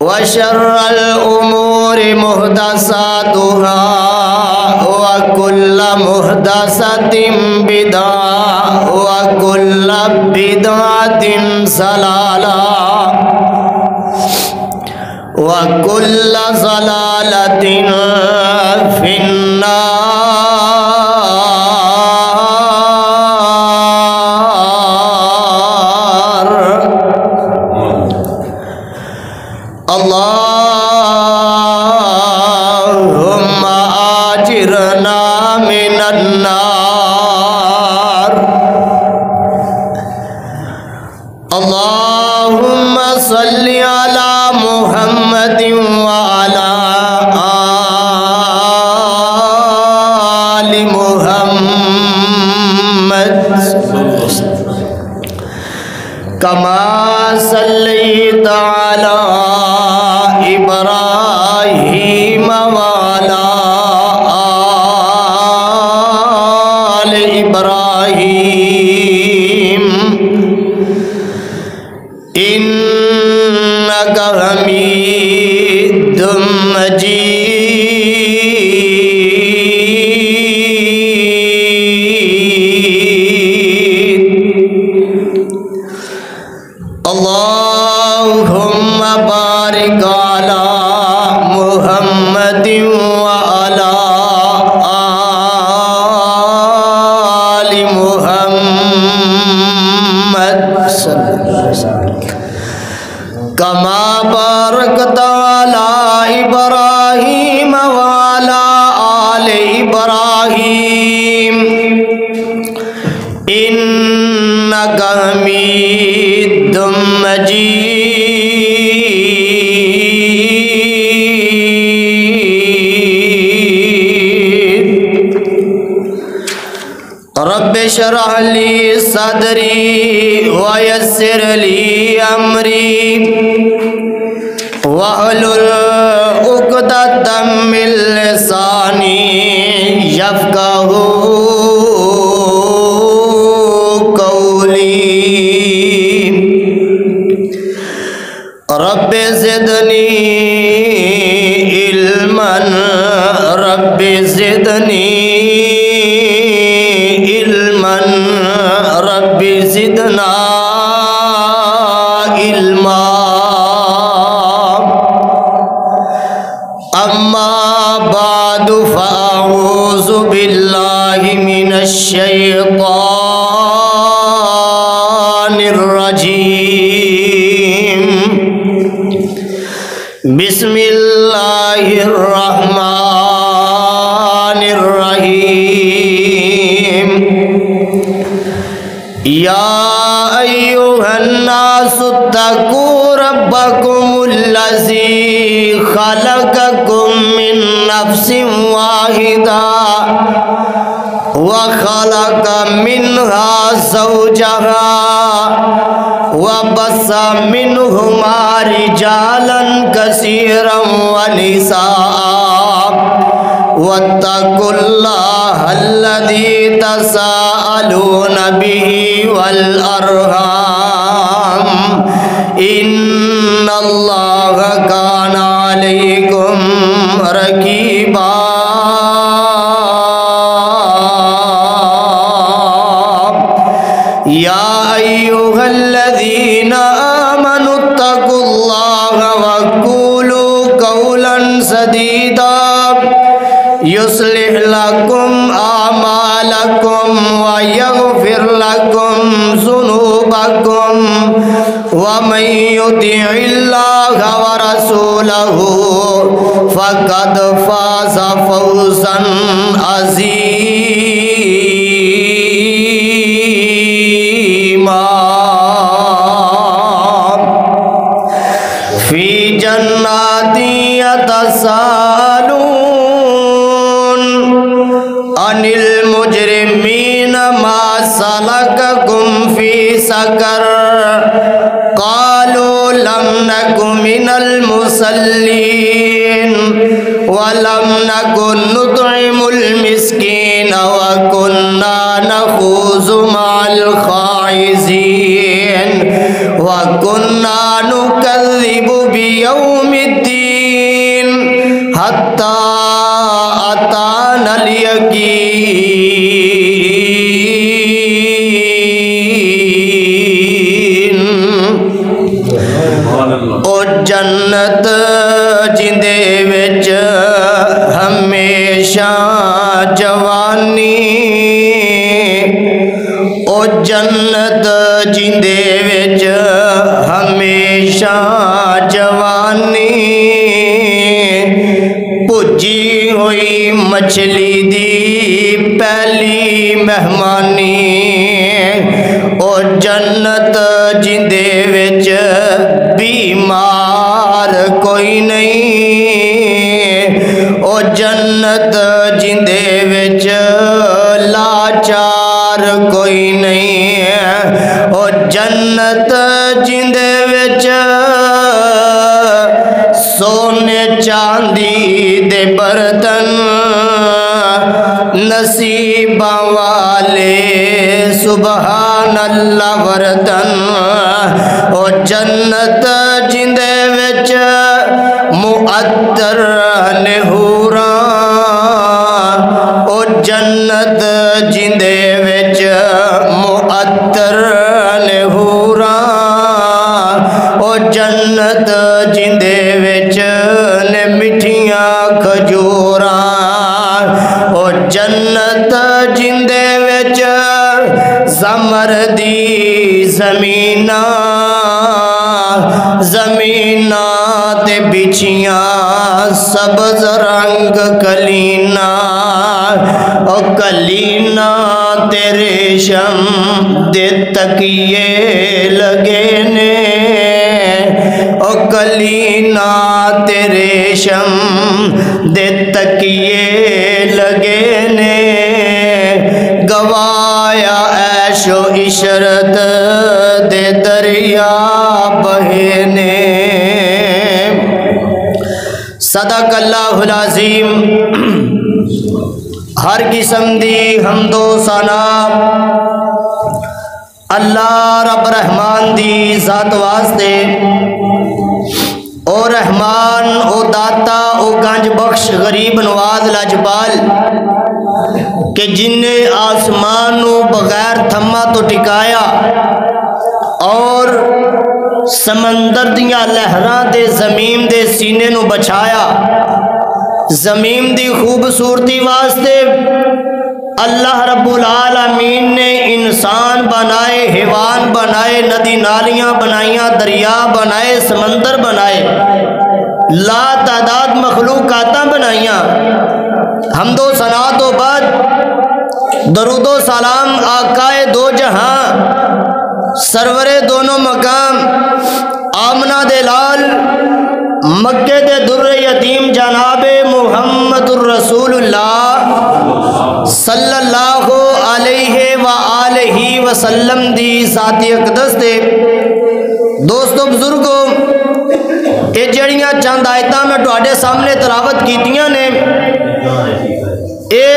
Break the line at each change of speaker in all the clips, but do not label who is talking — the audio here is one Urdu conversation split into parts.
وشر الأمور محدثاتها وكل محدثة بدعة وكل بدعة ضلالة وكل ضلالة في النار. اللهم آجرنا من النار. اللهم صل على محمد وعلى آل محمد كما صليت على إبراهيم وعلى آل إبراهيم إنك حميد مجيد. اللهم بارك على محمد وعلى آل محمد كما باركت على إبراهيم وعلى آل إبراهيم إنك حميد مجيد. رب اشرح لي صدري ويسر لي أمري واحلل عقدة من لساني يفقهوا قولي. رب زدني علما رب زدني علما رب زدنا علما. أما بعد فأعوذ بالله من الشيطان الرجيم. بسم الله الرحمن الرحيم. يا أيها الناس اتقوا ربكم الذي خلقكم من نفس واحدة وخلق منها زوجها وبث منهما رجالا كثيرا ونساء واتقوا الله الذي تساءلون به والأرحام إن الله كان عليكم رقيبا. يا أيها الذين آمنوا اتقوا الله وقولوا قولا سديدا يصلح لكم أعمالكم ويغفر لكم ذنوبكم ومن يطع الله ورسوله فقد فاز فوزا عظيما. في جنات يتساءلون عن المجرمين ما سلككم في سقر قالوا لم نك من المصلين ولم نكن نطعم المسكين وكنا نخوض مع الخائضين وكنا نكذب بيوم حتی اتانا الیقین او جنت جندے وچ ہمیشہ جوانی او جنت جندے وچ ہمیشہ جوانی پجی ہوئی مچھلی دی پہلی مہمانی او جنت جندے وچ بیمار کوئی نہیں او جنت جندے وچ لاچار کوئی نہیں او جنت جندے وچ سونے چاندی دے برتن نصیباں والے سبحان اللہ وردن او جنت جندے وچ معطر نے حوراں او جنت جندے وچ معطر نے حوراں او جنت جندے وچ نے مٹھیاں کھجوراں او جنت جندے وچ زمردی زمیناں تے بچھیاں سبز رنگ کلینا او کلینا تے ریشم دے تکیے لگے نے او کلینا تے ریشم دے تکیے لگے نے گوایا عیش و عشرت دے دریا بہنے صدق اللہ العظیم ہر قسم دی حمد و ثنا اللہ رب رحمان دی ذات واسطے او رحمان او داتا او گنج بخش غریب نواز لاجپال کہ جن نے آسمان نو بغیر تھما تو ٹکایا اور سمندر دیاں لہراں دے زمین دے سینے نو بچایا زمین دی خوبصورتی واسطے اللہ رب العالمین نے انسان بنائے حیوان بنائے ندی نالیاں بنائیاں دریا بنائے سمندر بنائے لا تعداد مخلوقاتاں بنائیاں حمد و ثنا تو بعد درود و سلام آقائے دو جہاں سرور دونوں مقام آمنہ دے لال مکہ دے در یتیم جناب محمد الرسول اللہ صلی اللہ علیہ وآلہ وسلم دی ذاتی اقدس دے دوستو بزرگو یہ جڑیاں چند آیتاں میں تواڈے سامنے تلاوت کیتیاں نے اے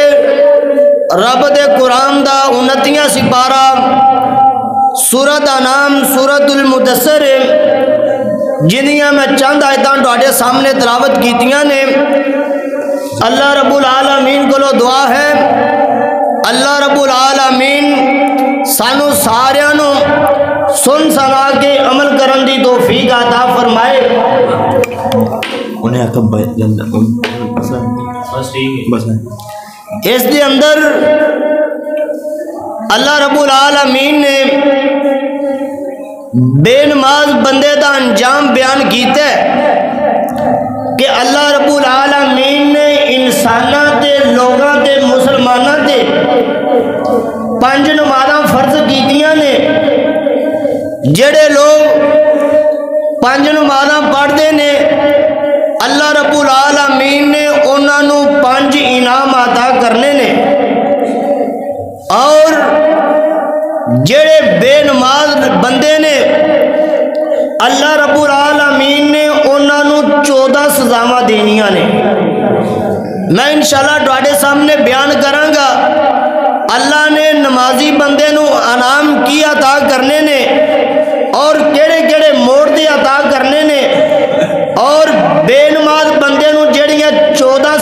رب دے قرآن دا 29 سپارہ سورۃ دا نام سورۃ المدثر جنیاں میں چند آیتاں تواڈے سامنے تلاوت کیتیاں نے اللہ رب العالمین کو دعا ہے اللہ رب العالمین سانو ساریانو سن سنا کے عمل کرن دی توفیق عطا فرمائے انہیں اس دے اندر اللہ رب العالمین نے بے نماز بندے دا انجام بیان کیتا ہے کہ اللہ رب العالمین نے انساناں تے لوگاں تے مسلماناں تے 5 نمازاں فرض کیتیاں نے جڑے لوگ 5 نمازاں پڑھتے نے اللہ رب العالمین نے انہاں نو 5 انعام عطا کرنے نے اور جڑے بے نماز بندے نے اللہ رب العالمین نے انہاں نو 14 سزاواں دینیاں نے میں انشاءاللہ تواڈے سامنے بیان کراں گا اللہ نے نمازی بندے نو انعام کی عطا کرنے نے اور کیڑے کیڑے موڑ دے عطا کرنے نے اور بے نماز بندے نو جڑیاں 14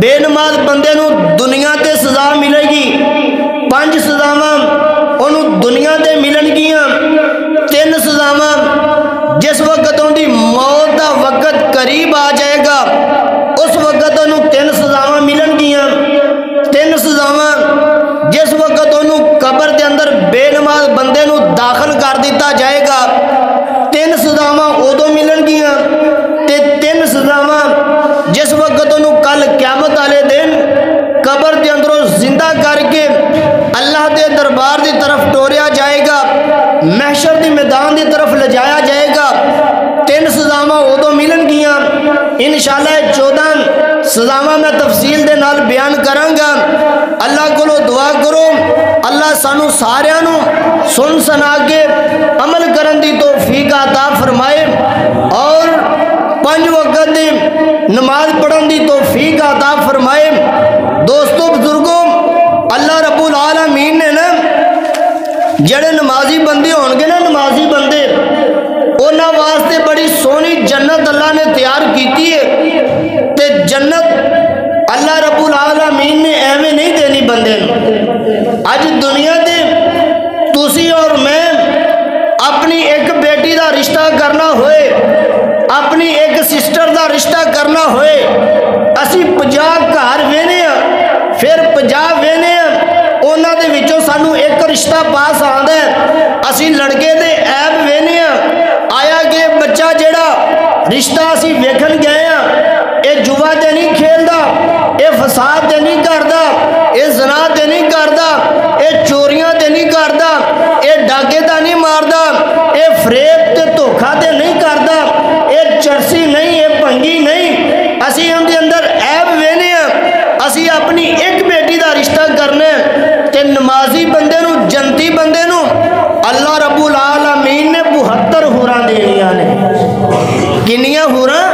بے نماز بندے نو دنیا تے سزا ملے گی، 5 سزاواں انہوں دنیا تے ملن گیاں، 3 سزاواں جس وقت ان دی موت دا وقت قریب آ جائے گا اس وقت انہوں 3 سزاواں ملن گیاں، 3 سزاواں جس وقت انہوں قبر دے اندر بے نماز بندے نو داخل کر دیتا جائے گا، 3 سزاواں ادو ملن گیاں، تے 3 سزاواں جس وقت انہوں کل قیامت والے دن قبر دے اندروں زندہ کر کے اللہ دے دربار دی طرف ٹوریا جائے گا، محشر دی میدان دی طرف لجایا جائے گا، 3 سزاواں ادو ملن گیاں۔ انشاءاللہ 14 سزاواں میں تفصیل دے نال بیان کرانگا۔ اللہ کو دعا کرو اللہ سانو ساریاں نو سن سنا کے عمل کرن دی توفیق عطا فرمائے اور 5 وقت دی نماز پڑھن دی توفیق عطا فرمائے۔ دوستو بزرگوں، اللہ رب العالمین نے نا جڑے نمازی بندے ہونگے نا، نمازی بندے انہاں واسطے بڑی سونی جنت اللہ نے تیار کیتی ہے، تے جنت اللہ رب العالمین نے ایویں نہیں دینی بندے نو۔ اج دنیا دے تسی اور میں اپنی ایک بیٹی دا رشتہ کرنا ہوئے، اپنی ایک سسٹر دا رشتہ کرنا ہوئے، اسی 50 گھر وینے ہیں، پھر 50 وینے ہیں، انہاں دے وچوں سانو ایک رشتہ پاس آندا ہے، اسی لڑکے دے عیب وینے ہیں، آیا کہ بچہ جڑا رشتہ اسی ویکھن گئے ہیں اے جوا تے نہیں کھیلدا، اے فساد تے نہیں کردا، اے زنا تے نہیں کردا، اے چوریاں تے نہیں کردا، اے ڈاکے تے نہیں ماردا، اے فریب تے دھوکھا تے نہیں کردا، اے چرسی نہیں، اے بھنگی نہیں، اسی ان دے اندر عیب وینے ہیں، اسی اپنی ایک بیٹی دا رشتہ کرنے تے نمازی بندے نو، جنتی بندے نو اللہ رب العالمین نے 72 حوراں دینیاں نے۔ کنیاں حوراں؟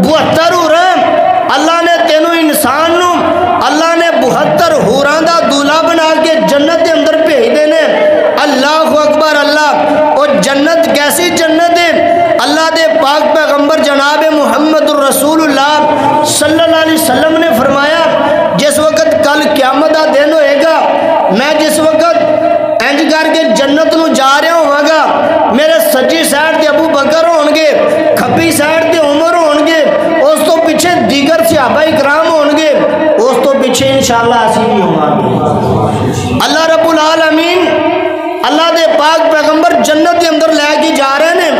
72 حوراں۔ اللہ نے تینوں انسان نو اللہ نے 72 حوراں دا دولہا بنا کے جنت دے اندر بھیج دینے۔ اللہ اکبر اللہ۔ اور جنت کیسی جنت ہے؟ اللہ دے پاک پیغمبر جناب محمد الرسول اللہ صلی اللہ علیہ وسلم نے فرمایا جس وقت کل قیامت دا دن ہوئے گا، میں جس وقت انج کر کے جنت نو جا رہا ہوں گا، میرے سجی سائڈ تے ابو بکر ہون گے، کھبی سائڈ تے عمر ہون گے، اس تو پیچھے دیگر صحابہ اکرام ہون گے، اس تو پیچھے انشاءاللہ اسی بھی ہوں گے۔ اللہ رب العالمین اللہ دے پاک پیغمبر جنت دے اندر لے کے جا رہے ہیں،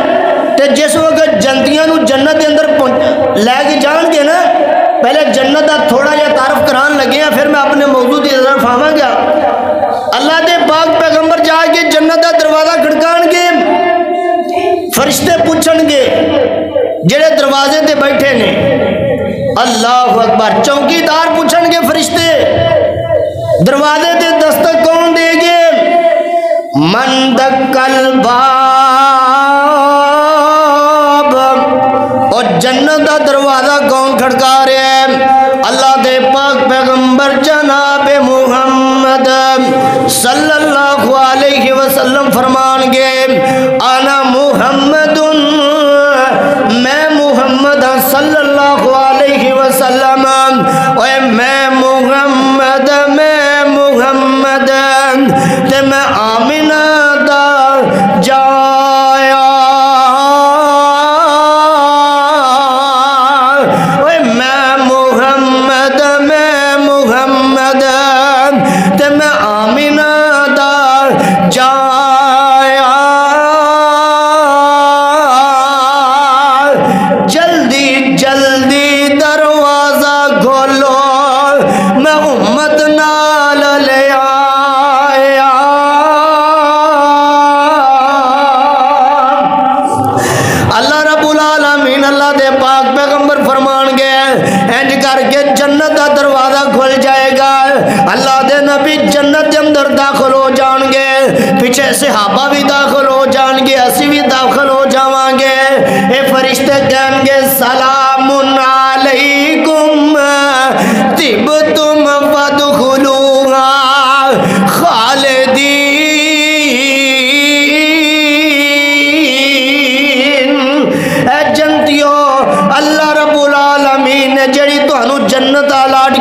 تے جس وقت جنتیاں نو جنت دے اندر لے کے جان گے نا، پہلے جنت دا تھوڑا جا تعارف کران لگے ہیں، پھر میں اپنے موضوع دی طرف آواں گا۔ اللہ دے پاک پیغمبر جا کے جنت دا دروازہ کھڑکان گے، فرشتے پوچھن گے جڑے دروازے تے بیٹھے نے، اللہ اکبر، چوکیدار پوچھن گے فرشتے دروازے تے دستک کون دے گے؟ من دکل باب، اور جنت دا دروازہ کون کھڑکا رہے ہیں؟ اللہ دے پاک پیغمبر جناب محمد صلی اللہ علیہ وسلم فرمان گے انا محمد، میں محمد صلی اللہ علیہ وسلم، اے میں محمد، میں محمد، تے میں آمنہ دا جایا، اے میں محمد، میں محمد، تے میں آمنہ دا جایا، جلدی جلدی دروازہ کھولو میں امت نال لے آیا۔ اللہ رب العالمین اللہ دے پاک پیغمبر فرمان گے انج کر کے جنت دا دروازہ کھل جائے گا، اللہ دے نبی جنت دے اندر داخل ہو جان گے، پیچھے صحابہ بھی داخل ہو جان گے، اسی بھی داخل ہو جاواں گے، اے فرشتے کہیں گے سلام علیکم طبتم فادخلوها خالدین۔ اے جنتیو، اللہ رب العالمین نے جڑی تانوں جنت الاٹ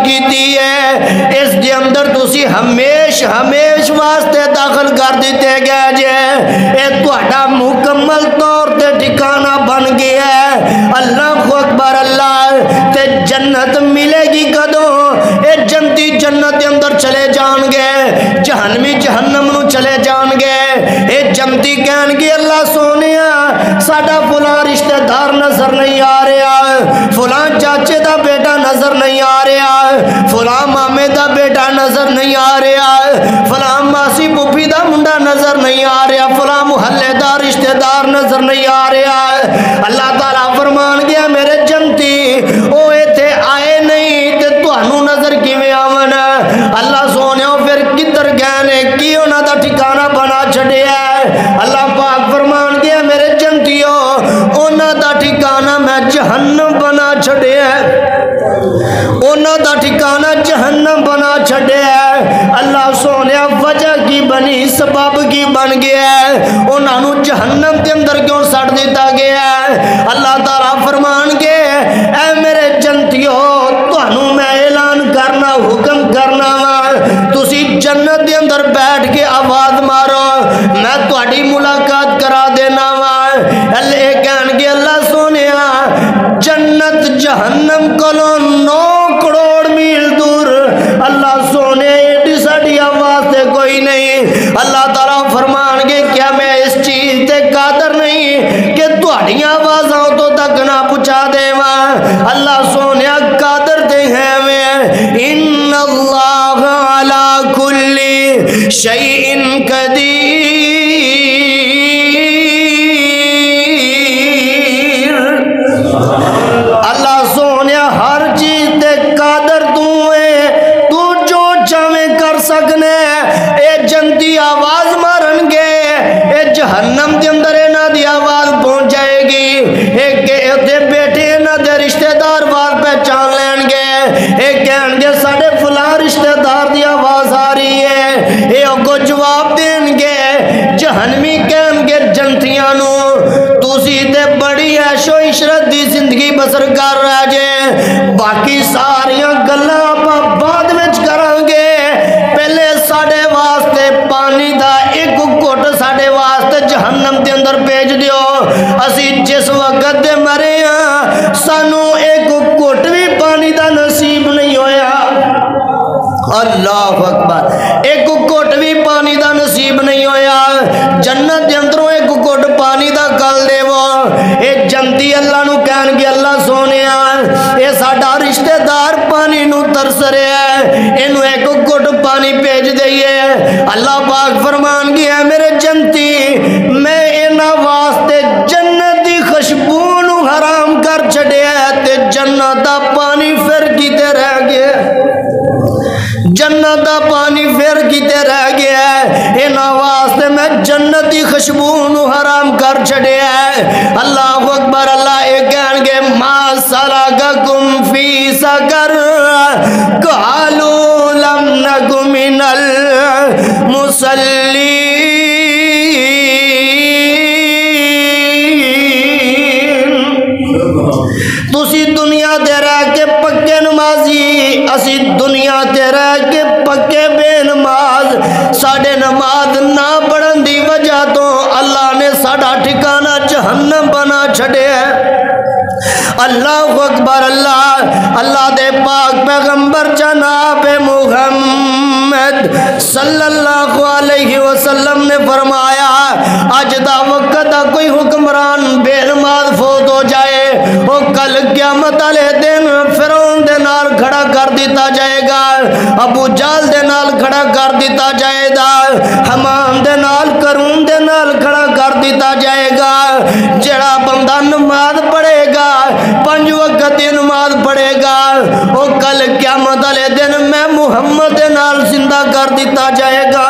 ہمیش ہمیش واسطے داخل کر دیتے گئے جے اے تہاڈا مکمل طور تے ٹھکانہ بن گیا ہے اللہ اکبر اللہ تے جنت ملے گی کدوں اے جنتی جنت دے اندر چلے جان گے جہنمی جہنم نو چلے جان گے اے جنتی کہن گے اللہ سونیا ساڈا فلاں رشتہ دار نظر نہیں آ رہا فلاں چاچے دا بیٹا نظر نہیں آ رہا فلاں مامے دا بیٹا نظر نہیں آ رہا فلاں ماسی پھوپھی دا منڈا نظر نہیں آ رہا فلاں محلے دا رشتہ دار نظر نہیں آ رہا اللہ تعالیٰ فرمان گیا میرے جنتی او ایتھے آئے نہیں تے تہانوں نظر کیویں آون اللہ سونےو پھر کدھر گئے نے کی انہاں دا ٹھکانہ بنا چھڈیا ہے اللہ پاک فرمان گیا میرے جنتیو انہاں دا ٹھکانہ میں جہنم بنا چھڈیا ہے انہاں دا ٹھکانہ جہنم بنا چھڈیا ہے اللہ سونیا وجہ کی بنی سبب کی بن گیا ہے انہاں نو جہنم کے اندر کیوں سٹ دیتا گیا ہے اللہ تعالیٰ فرمان گے اے میرے جنتیو تہانوں میں اعلان کرنا حکم کرنا وا تسی جنت دے اندر بیٹھ کے آواز مارو میں تہاڈی ملاقات کرا دینا وا اللہ کہن گے اللہ سونیا جنت جہنم کولوں 9 کروڑ میل دور اللہ سونے ایڈی ساڈی آواز تے کوئی نہیں اللہ تعالیٰ فرمان گے کیا میں اس چیز تے قادر نہیں کہ تہاڈیاں آوازاں تو تک نہ پہنچا دیواں اللہ سونیا قادر تے ہیں میں ان اللہ علی کل شیء قدیر اللہ سونیا ہر چیز تے قادر تو ہے تو جو چاہیں کر سکنے اے جنتی آواز مارن گے اے جہنم دے اندر انہاں دی آواز پہنچ جائے گی اے دے بیٹے انہاں دے رشتہ دار آواز پہچان لین گے اے کہن گے ساڈے فلاں رشتہ دار دی آواز آ رہی ہے اے اگوں جواب دین گے جہنمی کہن گے جنتیاں نو تسی تے بڑی عیش و عشرت دی زندگی بسر کر رہے جے باقی ساریاں گلاں آپاں بعد وچ کران گے پہلے ساڈے واسطے پانی دا ایک گھٹ ساڈے واسطے جہنم دے اندر بھیج دیو اسی جس وقت دے مرے ہاں سانو ایک گھٹ بھی پانی دا نصیب نہیں ہویا اللہ اکبر ایک گھٹ بھی پانی دا نصیب نہیں ہویا جنت دے اندروں ایک گھٹ پانی دا گل دے وہ اے جنتی اللہ نو کہن گے اللہ سونیا اے ساڈا رشتہ دار پانی نو ترس رہا ہے اینو ایک گھٹ پانی بھیج دئیے اللہ پاک فرمان گیا میرے جنتی میں انہاں واسطے جنت دی خوشبو نو حرام کر چھڈیا تے جنت دا پانی پھر کیتے رہ گیا جنت دا پانی پھر کیتے رہ گیا ہے انہاں واسطے میں جنت دی خوشبو نو حرام کر چھڈیا ہے اللہ اکبر اللہ ایک کہن گے ما سلککم فی سقر قالوا لم نک من المصلین تسی دنیا تے رہ کے پکے نمازی اسی دنیا تے رہ کے پکے بے نماز ساڑے نماز نہ پڑھن دی وجہ تو اللہ نے ساڑا ٹھکانہ جہنم بنا چھڑے ہے اللہ اکبر اللہ اللہ دے پاک پیغمبر جناب محمد صلی اللہ علیہ وسلم نے فرمایا آج دا وقت دا کوئی حکمران بے نماز فوت ہو جائے وہ کل قیامت علیہ دن فرعون دے نال کھڑا کر دیتا جائے گا ابو جہل دے نال کھڑا کر دیتا جائے گا حمام دے نال قارون دے نال کھڑا کر دیتا جائے گا جڑا بندہ نماز پڑھے گا 5 وقت دی نماز پڑھے گا وہ کل قیامت والے دن میں محمد دے نال زندہ کر دیتا جائے گا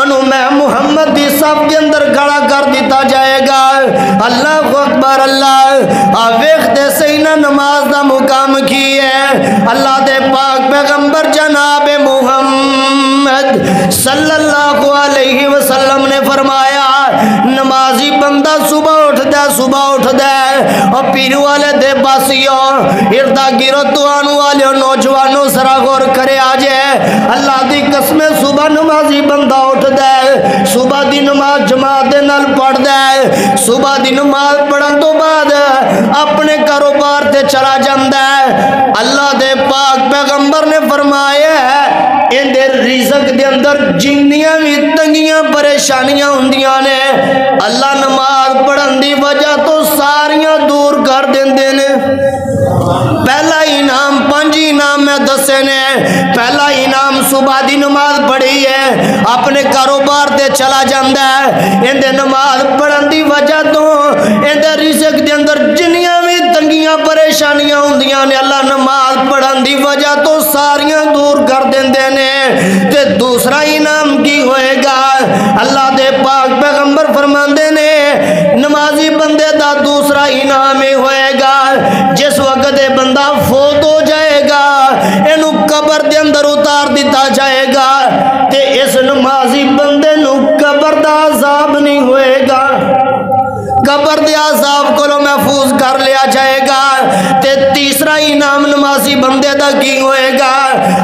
انہوں میں محمد دی صف کے اندر کھڑا کر دیتا جائے گا اللہ اکبر اللہ آویخ دے سینہ نماز دا مقام کی ہے اللہ دے پاک پیغمبر جناب محمد صلی اللہ علیہ وسلم نے فرمایا نمازی بندہ صبح اٹھ اٹھدا صبح اٹھدا اور پیر والے دے باسیو اردا گرو توانو والے نوجوانوں ذرا غور کرے آ جائے اللہ دی قسم صبح نمازی بندہ اٹھدا ہے صبح دی نماز جماعت دے نال پڑھدا ہے صبح دی نماز پڑھن تو بعد اپنے کاروبار تے چلا جاندا ہے اللہ دے پاک پیغمبر نے فرمایا ہے ان دے رزق دے اندر جنیاں بھی تنگیاں پریشانیاں ہوندیاں نے اللہ نماز پڑھن دی وجہ تو ساریاں دور کر دیندے نے پہلا انعام 5 انعام میں دسے نے پہلا انعام صبح دی نماز پڑھی ہے اپنے کاروبار تے چلا جاندا ہے ان دے نماز پڑھن دی وجہ تو ان دے رزق دے اندر جنیاں بھی تنگیاں پریشانیاں ہوندیاں نے اللہ نماز پڑھن دی وجہ تو ساریاں دور کر دیندے نے تے دوسرا انعام کی ہوئے گا اللہ دے پاک پیغمبر فرماندے نے نمازی بندے دا دوسرا انعام ہی ہوئے گا جس وقت یہ بندہ فوت ہو جائے گا اینو قبر دے اندر اتار دیتا جائے گا تے اس نمازی بندے نو قبر دا عذاب نہیں ہوئے گا قبر دے عذاب کو محفوظ کر لیا جائے گا تے تیسرا انعام نمازی بندے دا کی ہوئے گا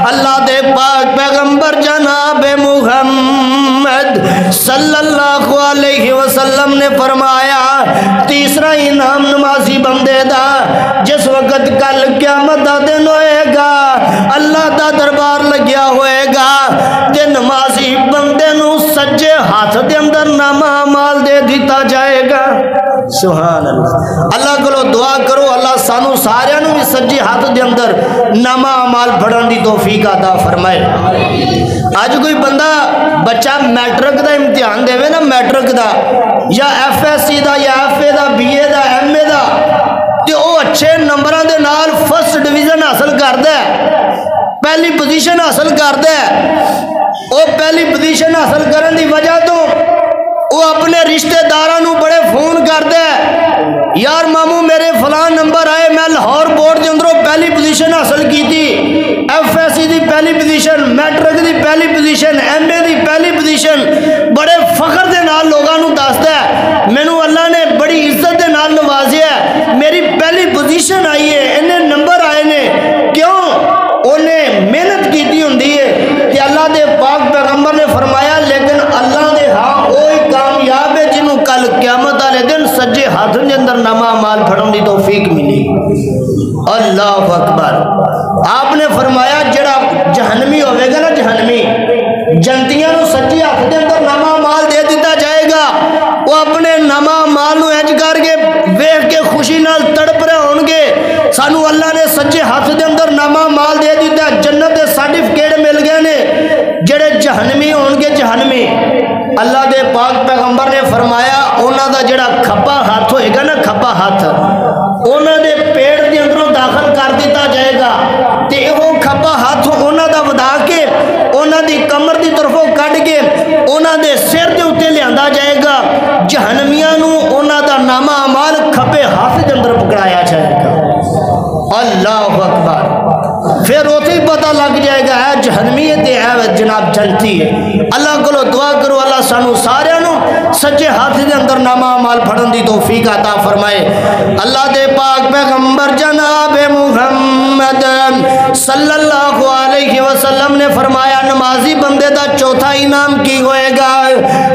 اللہ دے پاک پیغمبر جناب محمد صلی اللہ علیہ وسلم نے فرمایا تیسرا انعام نمازی بندے دا جس وقت کل قیامت دا دن ہوئے گا اللہ دا دربار لگیا ہوئے گا تے نمازی بندے نو سجے ہاتھ دے اندر نامہ اعمال دے دیتا جائے گا سبحان اللہ اللہ کو دعا کرو اللہ سانو سارے نو بھی سجے ہاتھ دے اندر نامہ اعمال پڑھن دی توفیق عطا فرمائے آج کوئی بندہ بچہ میٹرک دا امتحان دے نا میٹرک دا یا ایف ایس سی دا یا ایف اے دا بی اے دا ایم اے دا تے او اچھے نمبران دے نال فرسٹ ڈویژن حاصل کردا ہے پہلی پوزیشن حاصل کردا ہے او پہلی پوزیشن حاصل کرن دی وجہ تو وہ اپنے رشتہ دارانو بڑے فون کردا ہے یار مامو میرے فلان نمبر آئے میں لاہور بورڈ دے اندروں پہلی پوزیشن حاصل کی تھی ایف ایس سی دی پہلی پوزیشن میٹرک دی پہلی پوزیشن ایم اے دی پہلی پوزیشن بڑے فخر دے نال لوگاں نو دسدا ہے مینوں اللہ نے بڑی عزت دے نال نوازیا ہے میری پہلی پوزیشن آئی ہے انہیں نمبر آئے نے کیوں انہیں محنت کیتی ہوندی ہے کہ اللہ دے پاک پیغمبر نے فرمایا لیکن اللہ دے ہاں کوئی کامیاب ہے جنہوں کل قیامت والے دن سجے ہاتھ دے اندر نامہ اعمال پڑھن دی توفیق ملی اللہ اکبر آپ نے فرمایا جڑا جہنمی ہوئے گا نا جہنمی جنتیاں نو سجے ہاتھ دے اندر نامہ اعمال دے دیتا جائے گا وہ اپنے نامہ اعمال نو انج کر کے ویکھ کے خوشی نال تڑپ رہے ہون گے سانو اللہ نے سجے ہاتھ دے اندر نامہ اعمال دے دیتا جنت دے سرٹیفکیٹ مل گئے نے جڑے جہنمی ہون گے جہنمی اللہ دے پاک پیغمبر نے فرمایا اونا دا جڑا کھپا ہاتھ ہوئے گا نا کھپا ہاتھ اونا دے پیڑ دے اندروں داخل کر دیتا جائے گا تے وہ کھپا ہاتھ اونا دا ودا کے اونا دی کمر دی طرفوں کٹ کے اونا دے سر دے اتے لے آندا جائے گا جہنمیاں نو اونا دا نامہ اعمال کھپے ہاتھ دے اندر پکڑایا جائے گا اللہ اکبر پھر ہوتے ہی پتہ لگ جائے گا ہے جہنمی ہے جناب جنتی ہے اللہ کو دعا کرو اللہ سانو سارے نو سچے ہاتھ دے اندر نامہ اعمال پڑھن دی توفیق عطا فرمائے اللہ دے پاک پیغمبر جناب محمد صلی اللہ علیہ وسلم نے فرمایا نمازی بندے دا چوتھا انعام کی ہوئے گا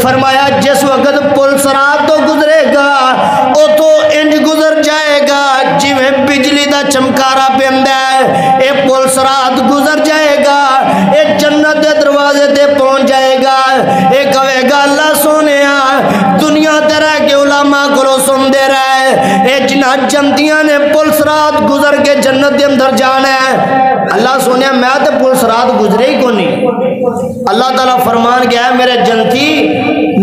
فرمایا جس وقت پل صراط تو گزرے گا او تو انج گزر جائے گا جویں بجلی دا چمکارا پیندا ہے اے پل صراط گزر جائے گا اے جنت دے دروازے تے پہنچ جائے گا اے کہے گا اللہ سونیا دنیا تے رہ کے علماء کو سن دے رہے اے جنہ جنتیاں نے پل صراط گزر کے جنت دے اندر جانا ہے اللہ سونیا میں تے پل صراط گزرے ہی کو نہیں اللہ تعالیٰ فرمان گیا ہے میرے جنتی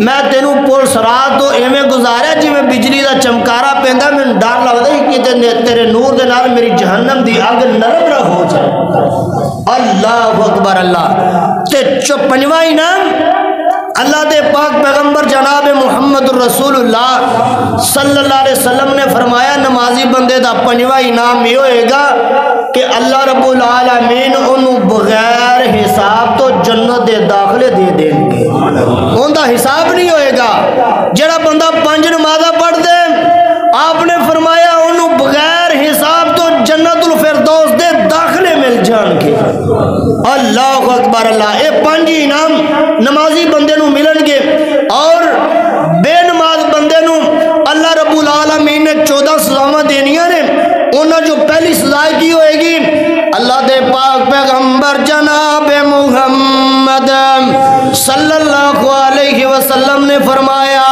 میں تینوں پل صراط تو ایویں گزاریا جی میں بجلی دا چمکارا پیندا میں ڈر لگدا ہے کہ تیرے نور دے نال میری جہنم دی اگ نرم نہ ہو جائے اللہ اکبر اللہ تے پنجواں انعام اللہ دے پاک پیغمبر جناب محمد رسول اللہ صلی اللہ علیہ وسلم نے فرمایا نمازی بندے دا پنجواں انعام یہ ہوئے گا کہ اللہ رب العالمین انہوں بغیر حساب تو جنت دے داخلے دے دیں گے ان دا حساب نہیں ہوئے گا جڑا بندہ 5 نمازہ پڑھ دے اللہ اکبر اللہ. یہ 5 انعام نمازی بندے نو ملن گے اور بے نماز بندے نو اللہ رب العالمین نے 14 سزاواں دینیاں نے. انہاں جو پہلی سزا کی ہوئے گی اللہ دے پاک پیغمبر جناب محمد صلی اللہ علیہ وسلم نے فرمایا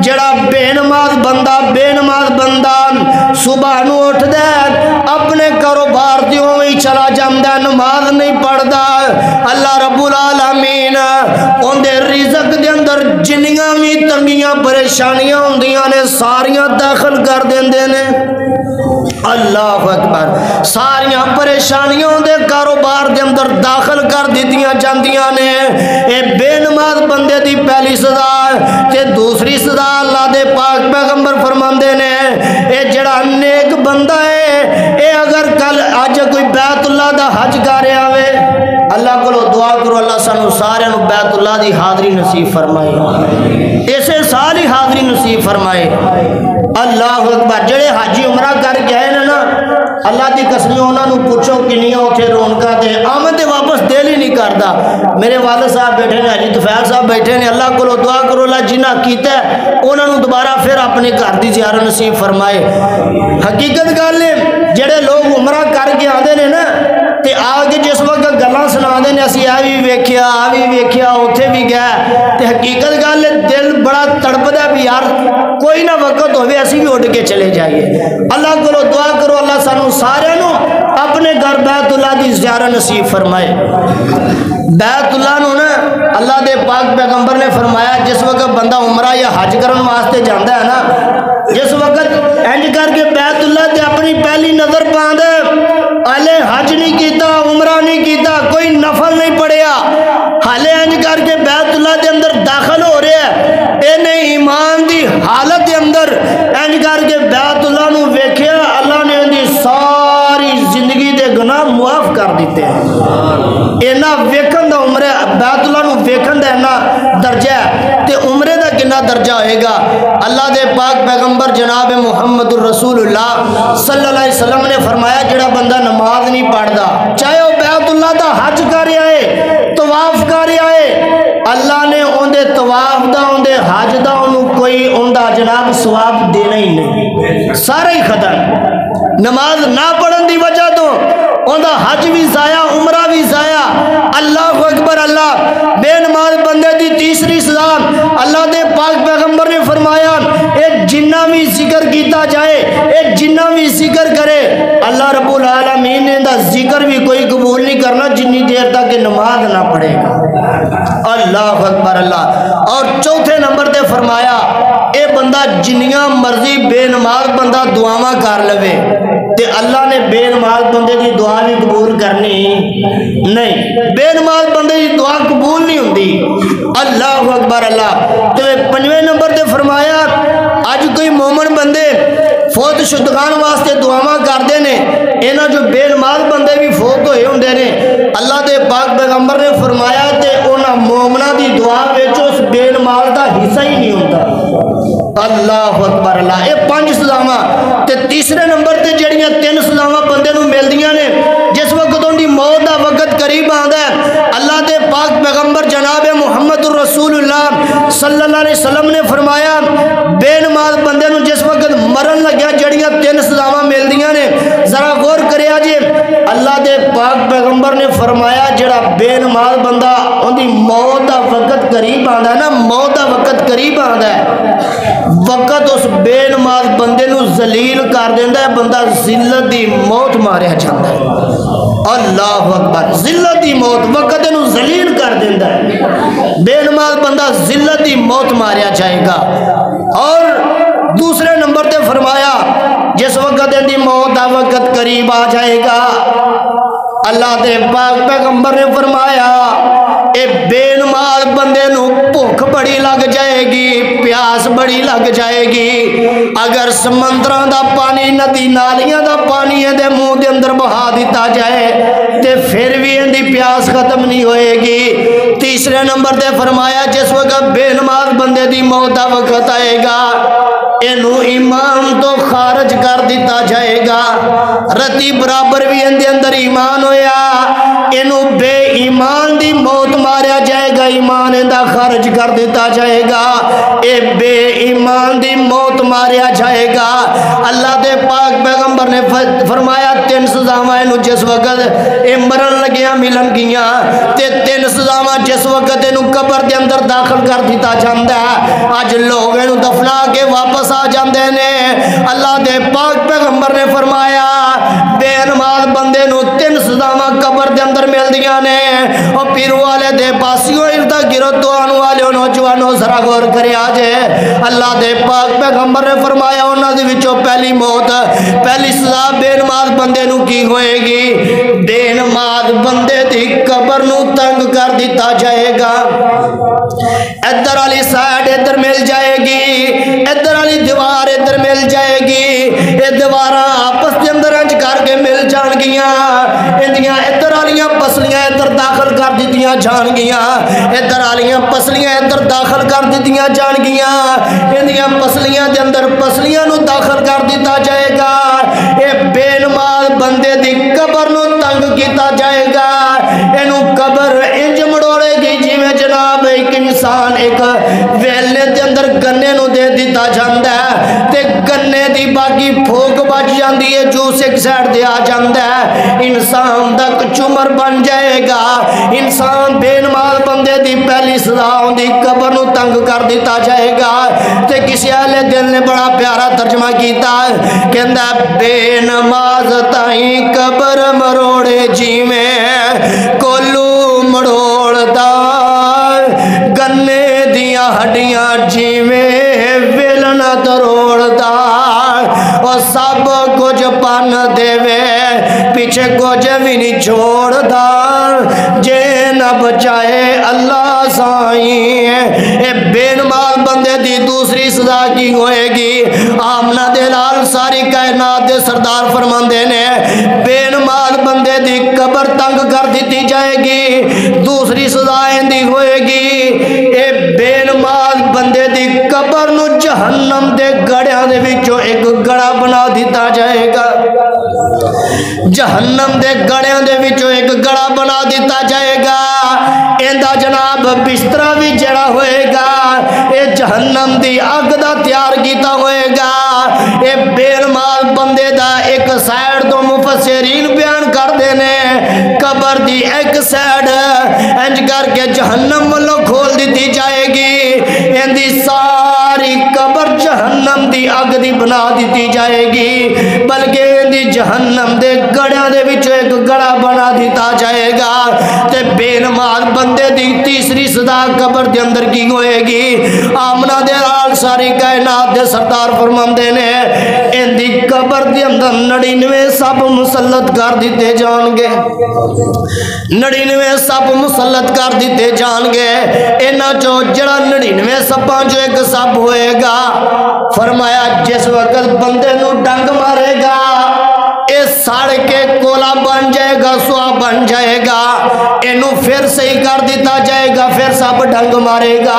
جڑا بے نماز بندہ صبح نو اٹھ دے اپنے کاروبار تے ہوئی چلا جاندا نماز نہیں پڑھدا اللہ رب العالمین اون دے رزق دے اندر جنیاں بھی تنگیاں پریشانیاں ہوندیاں نے ساریاں داخل کر دیندے نے. اللہ اکبر. ساریاں پریشانیاں دے کاروبار دے اندر داخل کر دیتیاں جاندیاں نے. اے بے نماز بندے دی پہلی سزا تے دوسری سزا اللہ دے پاک پیغمبر فرماندے نے اے جڑا نیک بندہ ہے اے اگر کل اج کوئی بیت اللہ دا حج کر آوے اللہ کو دعا کرو اللہ سانو سارے نو بیت اللہ دی حاضری نصیب فرمائے اسے سال ہی حاضری نصیب فرمائے. اللہ اکبر. جڑے حاجی عمرہ کر کے آئے نا اللہ دی قسم انہاں نو پوچھو کنیاں اوتھے رونقاں تے آمد تے واپس دل ہی نہیں کردا. میرے والد صاحب بیٹھے نے حاجی طفیل صاحب بیٹھے نے اللہ کو دعا کرو اللہ جنہ کیتا ہے انہاں نو دوبارہ پھر اپنے گھر دی زیارت نصیب فرمائے. حقیقت گل ہے جڑے لوگ عمرہ کر کے آندے نے نا تے آ کے جس وقت گلاں سناندے نے اسی آ وی ویکھیا اوتھے بھی گئے تے حقیقت گل دل بڑا تڑپدا بھی یار کوئی نہ وقت ہوئے اسی بھی اٹھ کے چلے جائیے. اللہ کو دعا کرو اللہ سانو سارے نو اپنے گھر بیت اللہ دی زیارت نصیب فرمائے. بیت اللہ نو نا اللہ دے پاک پیغمبر نے فرمایا جس وقت بندہ عمرہ یا حج کرن واسطے جاندا ہے نا جس وقت انج کر کے بیت اللہ تے اپنی پہلی نظر پاندے ہالے حج نہیں کیتا عمرہ نہیں کیتا کوئی نفل نہیں پڑھیا ہالے انج کر کے بیت اللہ دے اندر داخل ہو رہا ہے اینے ایمان دی حالت دے اندر انج کر کے بیت اللہ نو ویکھیا اللہ نے اندی ساری زندگی دے گناہ معاف کر دیتے ہیں. اینا ویکھن دا عمرہ بیت اللہ نو ویکھن دا اینا درجہ ہے تے عمرے دا کنا درجہ ہوئے گا. اللہ دے پاک پیغمبر جناب محمد الرسول اللہ صلی اللہ علیہ وسلم نے فرمایا جڑا بندہ نماز نہیں پڑھدا چاہے وہ بیت اللہ دا حج کر آئے طواف کر آئے اللہ نے اون دے طواف دا اون دے حج دا انہوں کوئی اون دا جناب ثواب دینا ہی نہیں سارا ہی ختم. نماز نہ پڑھن دی وجہ تو اون دا حج بھی ضائع عمرہ بھی ضائع. اللہ اکبر. اللہ بے نماز بندے دی تیسری سزا اللہ دے پاک پیغمبر نے فرمایا اے جنہ بھی ذکر کیتا جائے اے جنہ بھی ذکر کرے اللہ رب العالمین نے دا ذکر بھی کوئی قبول نہیں کرنا جنی دیر تک نماز نہ پڑھے گا. اللہ اکبر. اللہ. اور چوتھے نمبر تے فرمایا اے بندہ جنیاں مرضی بے نماز بندہ دعاواں کر لوے تے اللہ نے بے نماز بندے دی دعا بھی قبول کرنی نہیں. بے نماز بندے دی دعا قبول نہیں ہوندی. اللہ اکبر. اللہ. تے 5ویں نمبر تے فرمایا اج کوئی مومن بندے فوت شدگان واسطے دعاواں کردے نے اینا جو بے نماز بندے بھی فوت ہوئے ہوندے نے اللہ دے پاک پیغمبر نے فرمایا تے اونا مومنہ دی دعا ویچو اس بے نماز دا حصہ ہی نہیں ہوتا. اللہ اکبر. اللہ. یہ 5 سزاواں تے تیسرے نمبر تے جڑیاں 3 سزاواں بندے نو ملدیاں نے جس وقت ان دی موت دا وقت قریب آندا ہے اللہ دے پاک پیغمبر جناب محمد الرسول اللہ صلی اللہ علیہ وسلم نے فرمایا بے نماز بندے نو جس وقت مرن لگیا جڑیاں 3 سزاواں ملدیاں نے ذرا غور کریا جی. اللہ دے پاک پیغمبر نے فرمایا جڑا بے نماز بندہ ان دی موت دا وقت قریب آندا ہے نا موت دا وقت قریب آندا ہے وقت اس بے نماز بندے نو ذلیل کر دیندا ہے بندہ ذلت دی موت ماریا جاندا ہے. اللہ اکبر. ذلت دی موت وقت نو ذلیل کر دیندا ہے بے نماز بندہ ذلت دی موت ماریا جائے گا. اور دوسرے نمبر تے فرمایا جس وقت ان دی موت دا وقت قریب آ جائے گا اللہ دے پاک پیغمبر نے فرمایا اے بے نماز بندے نو بھوک بڑی لگ جائے گی پیاس بڑی لگ جائے گی. اگر سمندراں دا پانی ندی نالیاں دا پانی دے منہ دے اندر بہا دیتا جائے تے پھر بھی ان دی پیاس ختم نہیں ہوئے گی. تیسرے نمبر تے فرمایا جس وقت بے نماز بندے دی موت دا وقت آئے گا اینو ایمان تو خارج کر دیتا جائے گا. رتی برابر بھی ان دے اندر ایمان ہویا اینو بے ایمان دی موت ماریا جائے گا، ایمان دا خارج کر دیتا جائے گا، اے بے ایمان دی موت ماریا جائے گا۔ اللہ دے پاک پیغمبر نے فرمایا 3 سزاواں اینو جس وقت اے مرن لگیاں ملن گیاں تے 3 سزاواں جس وقت اینو قبر دے اندر داخل کر دیتا جاندا ہے، اج لوگ اینو دفنا کے واپس آ جاندے نے۔ اللہ دے پاک پیغمبر نے فرمایا بے نماز بندے نو 3 سزاواں قبر دے اندر مل دیاں نے۔ او پیرو والے دے پاسیوں اردا گرد آن والے نوجوانوں ذرا غور کریا جے، اللہ دے پاک پیغمبر نے فرمایا انہاں دے وچوں پہلی موت، پہلی سزا بے نماز بندے نو کی ہوئے گی؟ بے نماز بندے دی قبر نو تنگ کر دیتا جائے گا۔ ادھر والی سائیڈ ادھر مل جائے گی، ادھر والی دیوار ادھر مل جائے گی، یہ دیواراں آپس دے اندر انج کر کے مل جان گیاں، اندیاں ادھر والیاں پسلیاں ادھر داخل کر دیتیاں جان گیاں، ادھر والیاں پسلیاں ادھر داخل کر دیتیاں جان گیاں، اندیاں پسلیاں دے اندر پسلیاں نو داخل کر دیتا جائے گا۔ اے بے نماز بندے دی قبر نو تنگ کیتا جائے گا، اینو قبر انج مڑوڑے گی جی میں جناب ایک انسان ایک ویلنے دے اندر گنے نو دے دیتا جاندہ ہے تے گنے دی باقی پھوک بچ جاندی ہے، جوس ایک سائڈ دے آ جاندہ ہے، انسان دا کچمر بن جائے گا۔ انسان بے نماز بندے دی پہلی سزا ہوندی قبر نو تنگ کر دیتا جائے گا۔ تے کسی اہل دل نے بڑا پیارا ترجمہ کیتا ہے، کہندا بے نماز تائیں قبر مروڑے جی میں کولو مڑوڑدا، گنے دیاں ہڈیاں جی میں ویلنا تروڑدا، اور سب کچھ پن دے وے پیچھے کچھ بھی نہیں چھوڑدا، جے نہ بچائے اللہ سائیں۔ اے بے نماز بندے دی دوسری سزا کی ہوئے گی؟ آمنہ دے لال ساری کائنات دے سردار فرماندے نے بے نماز بندے دی قبر تنگ کر دیتی جائے گی، دوسری سزا دی ہوئے گی اے بے نماز بندے دی قبر نو جہنم دے گڑیاں دے وچوں ایک گڑا بنا دیتا جائے گا، جہنم دے گڑیاں دے وچوں ایک گڑا بنا دیتا جائے گا۔ ایندا جناب بسترا بھی جڑا ہوئے گا اے جہنم دی اگ دا تیار کیتا ہوئے گا۔ اے بے نماز بندے دا ایک سائیڈ تو مفسرین بیان کر دینے قبر دی ایک سائیڈ انج کر کے جہنم والوں کھول دیتی جائے گی، اندی ساری قبر جہنم دی اگ دی بنا دیتی جائے گی، بلکہ اندی جہنم دے گڑیاں دے وچوں ایک گڑا بنا دیتا جائے گا۔ تے بے نماز بندے دی تیسری سزا قبر دے اندر کی ہوئے گی؟ آمنہ دے لال ساری کائنات دے سردار فرماندے نے اندی قبر دے اندر 99 سب مسلط کر دیتے جان گے، 99 سب مسلط کر دیتے جان گے، اینا جو جڑا 99 سپاں جو ایک سب ہوئے گا، فرمایا جس وقت بندے نو ڈنگ مارے گا اے ساڑ کے کولا بن جائے گا، سوا بن جائے گا، اینو پھر صحیح کر دیتا جائے گا، پھر سب ڈنگ مارے گا،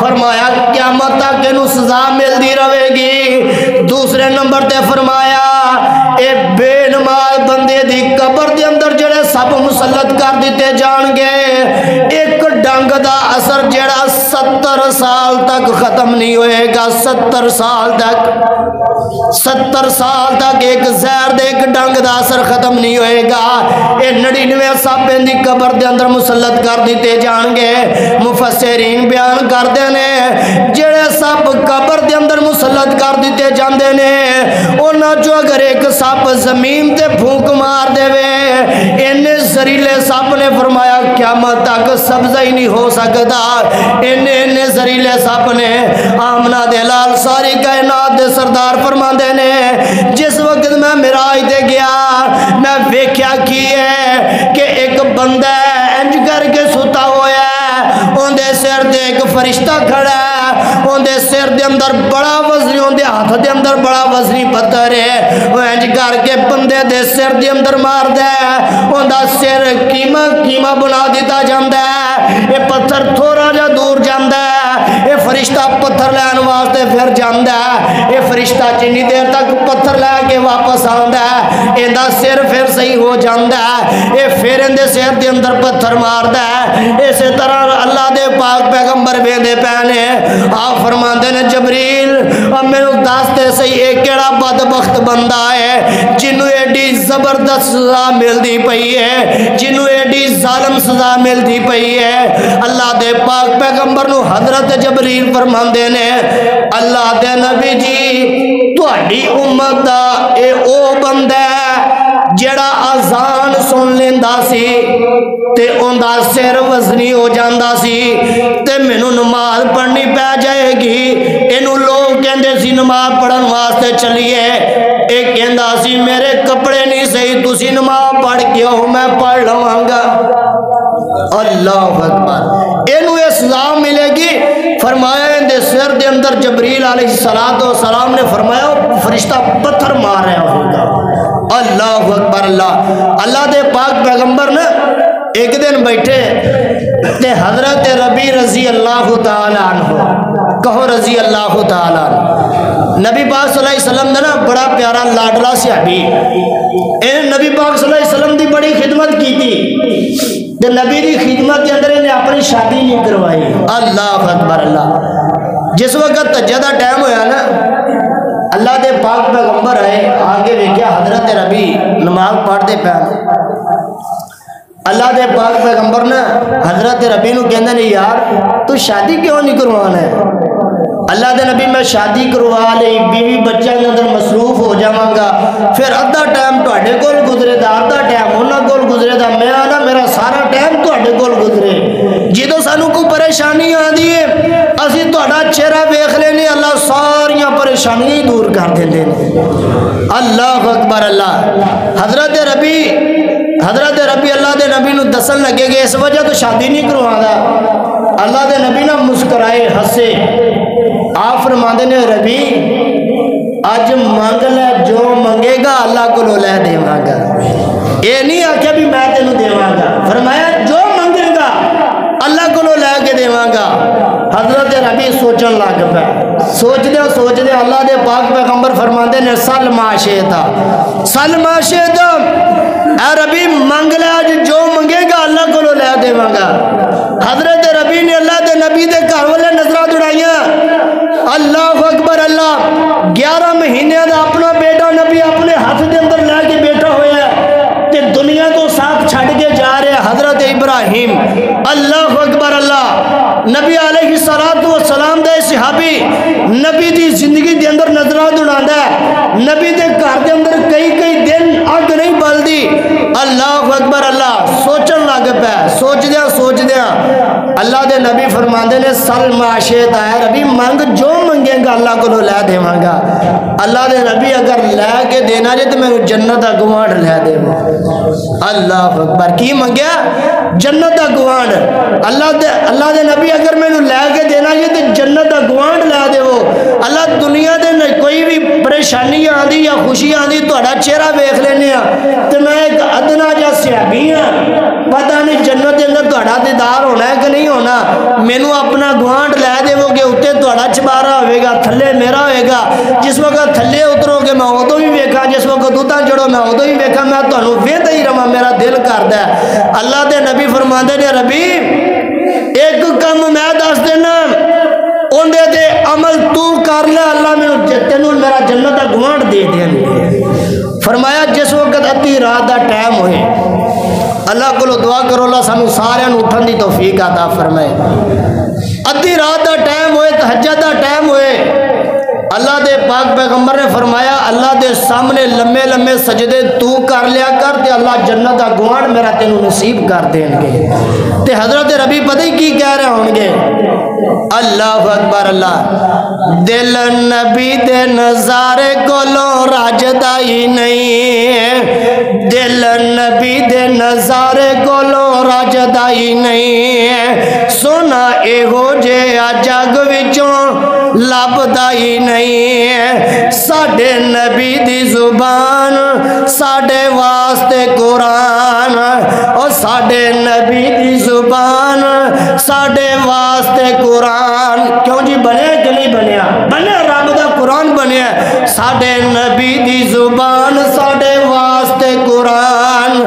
فرمایا قیامت تک اینو سزا ملتی رہے گی۔ دوسرے نمبر تے فرمایا اے بے نماز بندے دی قبر دے اندر جڑے سب مسلط کر دیتے جان گے، ایک ڈنگ دا اثر جڑا 70 سال تک ختم نہیں ہوئے گا، 70 سال تک 70 سال تک ایک زہر دے ایک ڈنگ دا اثر ختم نہیں ہوئے گا۔ اے 99 سب اندی قبر دے اندر مسلط کر دیتے جان گے۔ مفسرین بیان کر دینے جڑے سب قبر دے اندر مسلط کر دیتے جاندے نے، انہاں جو اگر ایک سب زمین تے پھونک مار دے وے، انہیں زریلے سب نے فرمایا قیامت تک سبزہ ہی نہیں ہو سکتا، انہیں زریلے سب نے۔ آمنہ دے لال ساری کائنات دے سردار فرماندے نے جس وقت میں معراج دے گیا میں ویکھیا کی ہے کہ ایک بندہ انج کر کے ستا ہوا ہے، ان دے سر دے ایک فرشتہ کھڑا ہے، ان دے سر دے اندر بڑا وزنی، ان دے ہاتھ دے اندر بڑا وزنی پتھر ہے، وہ انج کر کے بندے دے سر دے اندر مار دے، ان دا سر کیما بنا دیتا جاندہ ہے، یہ پتھر تھوڑا جا دور جاندہ ہے، یہ فرشتہ پتھر لین واسطے پھر جاندا ہے، یہ فرشتہ جنی دیر تک پتھر لے کے واپس آندا ہے ایندا سر پھر صحیح ہو جاندا ہے، یہ پھر اندے سر دے اندر پتھر ماردا ہے۔ اسی طرح اللہ دے پاک پیغمبر ویندے پینے آپ فرماندے نے جبریل اب مینوں دس تے صحیح اے کیڑا بدبخت بندہ ہے جنوں ایڈی زبردست سزا ملدی پئی ہے، جنوں ایڈی ظالم سزا ملدی پئی ہے۔ اللہ دے پاک پیغمبر نو حضرت جبریل فرماندے نے اللہ دے نبی جی تہاڈی امت دا اے او بندہ ہے جڑا اذان سن لیندا سی تے اوندا سر وزنی ہو جاندا سی تے مینوں نماز پڑھنی پہ جائے گی، اینو لوگ کہندے سی نماز پڑھن واسطے چلیے، اے کہندا سی میرے کپڑے نہیں صحیح تسی نماز پڑھ کے ہو میں پڑھ لواں گا۔ اللہ اکبر، اینو یہ سزا ملے گی۔ فرمایا اندے سر دے اندر جبریل علیہ السلام نے فرمایا فرشتہ پتھر مار رہا ہوگا۔ اللہ اکبر، اللہ دے پاک پیغمبر نے ایک دن بیٹھے تے حضرت ربی رضی اللہ تعالیٰ عنہ، کہو رضی اللہ تعالیٰ عنہ، نبی پاک صلی اللہ علیہ وسلم نے نا بڑا پیارا لاڈلا صحابی نبی پاک صلی اللہ علیہ وسلم دی بڑی خدمت کی تھی تے نبی دی خدمت کے اندر انہیں اپنی شادی نہیں کروائی۔ اللہ اکبر، جس وقت تجدہ ٹائم ہویا نا اللہ دے پاک پیغمبر آئے آگے ویکھیا حضرت ربی نماز پڑھتے پہ، اللہ دے پاک پیغمبر نے حضرت ربی نو کہندے نے یار تو شادی کیوں نہیں کروانا ہے؟ اللہ دے نبی میں شادی کروا لئی بیوی بچہ کے اندر مصروف ہو جاواں گا، پھر ادھا ٹائم تہاڈے کول گزرے دا ادھا ٹائم انہاں کول گزرے دا، میں آنا میرا سارا ٹائم تہاڈے کول گزرے، جدوں سانو کوئی پریشانی آندی ہے اسی تہاڈا چہرہ ویکھ لینے اللہ ساریاں پریشانیاں دور کر دیندے نے۔ اللہ اکبر، حضرت ربی اللہ دے نبی نو دسن لگے گے اس وجہ تو شادی نہیں کروانا۔ اللہ دے نبی نہ مسکرائے ہسے، آپ فرماندے نے ربی اج مانگ لے جو منگے گا اللہ کو لے دیواں گا، یہ نہیں آکھیا بھی میں تینوں دیواں گا، فرمایا جو منگے گا اللہ کو لے کے دیواں گا۔ حضرت ربی سوچن لگ پہ، سوچدے اللہ دے پاک پیغمبر فرماندے نے سل ما شئتا، سل ما شئتا، اے ربی منگ لے آج جو منگے گا اللہ کو لے دیواں گا۔ حضرت ربی نے اللہ دے نبی دے گھر والے نظرہ دوڑائیاں، اللہ اکبر، 11 مہینے دا اپنا بیٹا نبی اپنے ہاتھ دے اندر لے کے بیٹھا ہویا ہے تے دنیا تو ساتھ چھڑ کے جا رہے حضرت ابراہیم۔ اللہ اکبر، نبی علیہ السلام دے صحابی نبی دی زندگی دے اندر نظرہ دوڑاندا ہے، نبی دے گھر دے اندر کئی دن اگ نہیں بلدی۔ اللہ اکبر، سوچن لگ پہ، سوچدیاں اللہ دے نبی فرماندے نے سل ما شئتا، ہے ربی منگ جو منگے گا اللہ کو لے دیواں گا۔ اللہ دے نبی اگر لے کے دینا جے تو میں جنت دا گوانڈ لے دیواں۔ اللہ اکبر، کی منگیا؟ جنت دا گوانڈ۔ اللہ دے نبی اگر میں لے کے دینا جے تو جنت دا گوانڈ لے دیو۔ اللہ دنیا دے کوئی بھی پریشانی آندی یا خوشی آندی تہاڈا چہرہ ویکھ لینے تے میں ایک ادنا جا صحابی ہاں، پتہ نہیں جنت دے اندر تہاڈا دیدار ہونا ہے کہ نہیں ہونا، مینوں اپنا گوانڈ لے دیو گے، اتنے تہاڈا چبارا ہوئے گا، تھلے میرا ہوئے گا، جس وقت تھلے اترو گے میں ادو بھی ویکھاں، جس وقت اتاں چڑھو میں ادو بھی ویکھاں، میں تہانوں ویندا ہی رواں، میرا دل کردا ہے۔ اللہ دے نبی فرماندے نے ربی ایک کم میں دس دینا اوندے تے عمل تو کر لے، اللہ میں تینوں میرا جنت دا گوانڈ دے دیں گے۔ فرمایا جس وقت ادھی رات دا ٹائم ہوئے اللہ کو دعا کرو اللہ سانو سارے اٹھن دی توفیق عطا فرمائے، ادھی رات دا ٹائم ہوئے تہجد دا ٹائم ہوئے، اللہ دے پاک پیغمبر نے فرمایا اللہ دے سامنے لمبے لمبے سجدے تو کر لیا کر تے اللہ جنت دا گوانڈ میرا تینوں نصیب کر دیں گے۔ تے حضرت ربی پتہ ہی کی کہہ رہے ہوں گے، اللہ اکبر، دل نبی دے نظارے کولوں راجدا ہی نہیں، دل نبی دے نظارے کولوں راجدا ہی نہیں، سونا اے ہو جے جگ وچوں لبدا ہی نہیں ساڈے نبی دی زبان ساڈے واسطے قرآن او ساڈے نبی دی زبان ساڈے واسطے قرآن کیوں جی بنیا کہ نہیں بنیا بنیا رب دا قرآن بنیا ساڈے نبی دی زبان ساڈے واسطے قرآن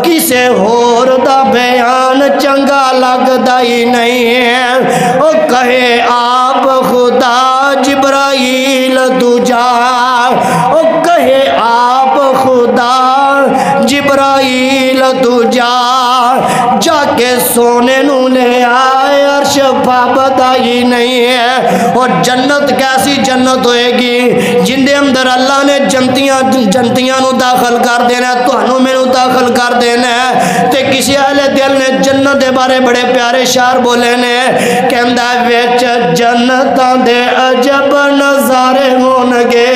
کسے ہور دا بیان چنگا لگدا ہی نہیں ہے او کہے آپ خدا جبرائیل تو جا او کہے آپ خدا جبرائیل تو جا کے سونے نو لے آئے عرش پابدا ہی نہیں ہے اور جنت کیسی جنت ہوئے گی جن دے اندر اللہ نے جنتیاں نو داخل کر دینا ہے تو انہوں میں نو داخل کر دینا ہے تے کسی اہل دل نے جنت دے بارے بڑے پیارے شعر بولے نے کہندہ ویچ جنتاں دے عجب نظارے ہونگے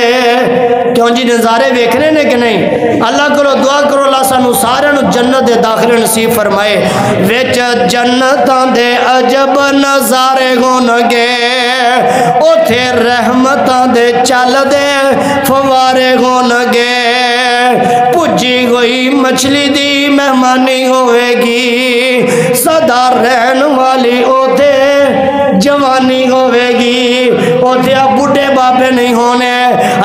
کیوں جی نظارے ویکھنے نے کہ نہیں اللہ کرو دعا کرو اللہ سانو سارے نو جنت دے داخل نصیب فرمائے ویچ جنتاں دے عجب نظارے ہونگے اوتھے رحمتاں دے چل دے فوارے ہونگے پجی ہوئی مچھلی دی مہمانی ہوئے گی صدا رہن والی اوتھے جوانی ہوئے گی اوتھے بڑھے بابے نہیں ہونے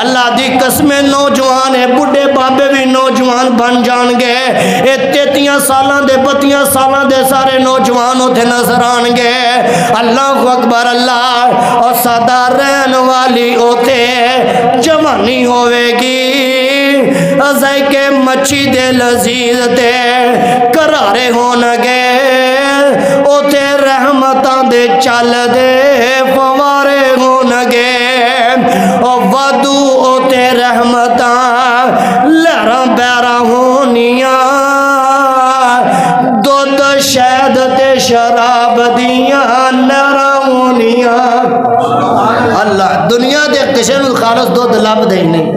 اللہ دی قسمیں نوجوان ہے بڑھے بابے بھی نوجوان بن جان گے اے 33 سالان دے 32 سالان دے سارے نوجوان اوتھے نظر آن گے اللہ اکبر اللہ اور صدا رہن والی اوتھے جوانی ہوئے گی ازائی کے مچھی دے لذیذ تے کرارے ہونگے اوتھے رحمتاں دے چل دے فوارے ہونگے او ودو اوتھے رحمتاں لہراں بیراں ہونیاں دودھ شہد تے شراب دیاں نہراں ہونیاں اللہ دنیا دے کسی نو خالص دودھ لب دے نہیں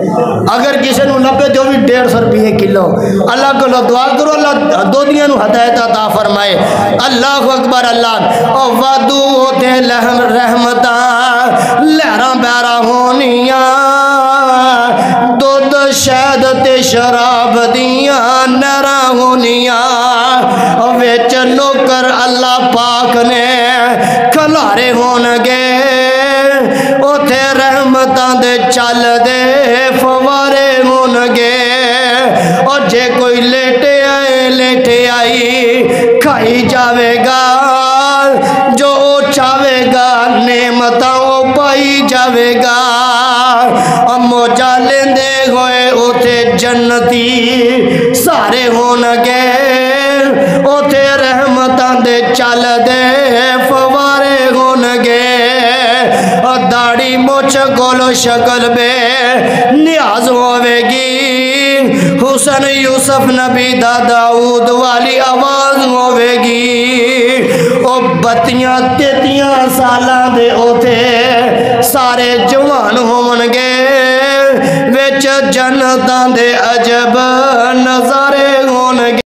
اگر کسی نو لبے تو بھی 150 روپے کلو اللہ کو دعا کرو اللہ دودھیاں نو ہدایت عطا فرمائے اللہ اکبر اللہ او ودو تے رحمتاں لہراں بیراں ہونیاں دودھ شہد تے شراب دیاں نہراں ہونیاں وچ نوکر اللہ پاک نے کھلارے ہونگے اوتھے رحمتاں دے چل دے فوارے ہونگے اور جے کوئی لیٹے آئی کھائی جاوے گا جو چاہے گا نعمتاں پائی جاوے گا موجہ لیندے ہوئے اوتھے جنتی سارے ہونگے اوتھے رحمتاں دے چل دے فوارے ہونگے داڑی موچ گولو شکل بے نیاز ہوئے گی حسن یوسف نبی دا داؤد والی آواز ہوئے گی او 32 سالہ دے اوتھے سارے جوان ہونگے وچ جنتاں دے عجب نظارے ہونگے